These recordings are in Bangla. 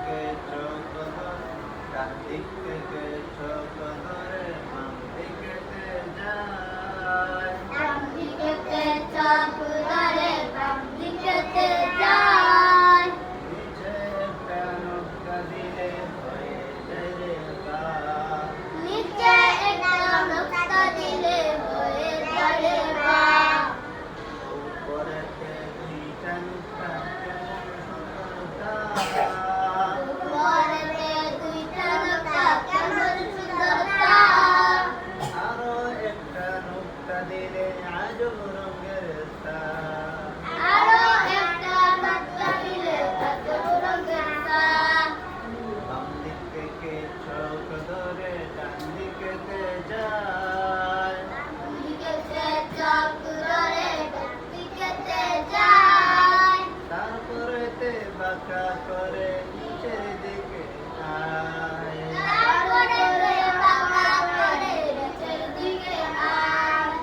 থেকে চোখ ধরে ডান দিক থেকে চোখ ধরে বাম দিকেতে যায় ডান দিকেতে চোখ ধরে বাম দিকেতে যায় নিচে একটা নৌকা দিলে হয়ে যায় রে পার নিচে একটা নৌকা দিলে হয়ে যায় রে পার উপরেতে দুইটা নৌকা কেমন সুন্দর উপরেতে দুইটা নৌকা কেমন সুন্দর তার আরো একটা নৌকা দিলে আজব রঙের তার আরো একটা নৌকা দিলে আজব রঙের তার বাম দিক থেকে চোখ ধরে ডান দিকেতে যায় ডান দিকেতে চোখ ধরে ডান দিকেতে যায় তারপরেতে বাঁকা করে নিচের দিকে আয় তারপরে বাঁকা করে নিচের দিকে আয়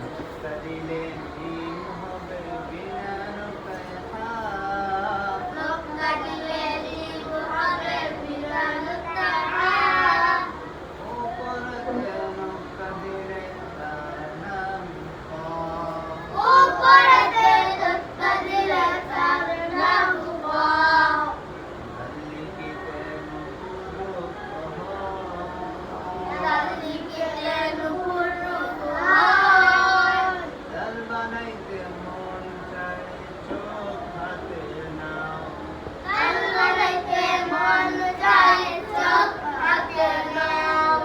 নৌকা দিলে ডিম হবে বিনা নৌকায় হাত নৌকা দিলে ডিম হবে বিনা নৌকায় হাত উপরেতে নৌকা দিলে তার নাম পথ উপরেতে নৌকা দিলে তার নাম পথ লিখিতে নুপুর চারিদিকে নুপুর হয় জাল বানাইতে মন চায় চোখ হাতে নাও কাল বানাইতে মন চায় চোখ হাতে নাও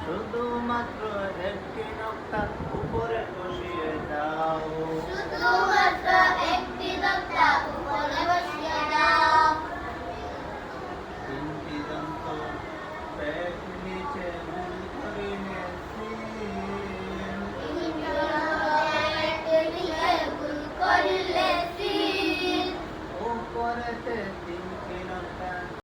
শুধুমাত্র একটি নৌকা উপরে বসিয়ে দাও শুধুমাত্র একটি নৌকা উপরে বসিয়ে দাও তিনটি দন্ত পেট নিচে মূল ধরিনে স্থির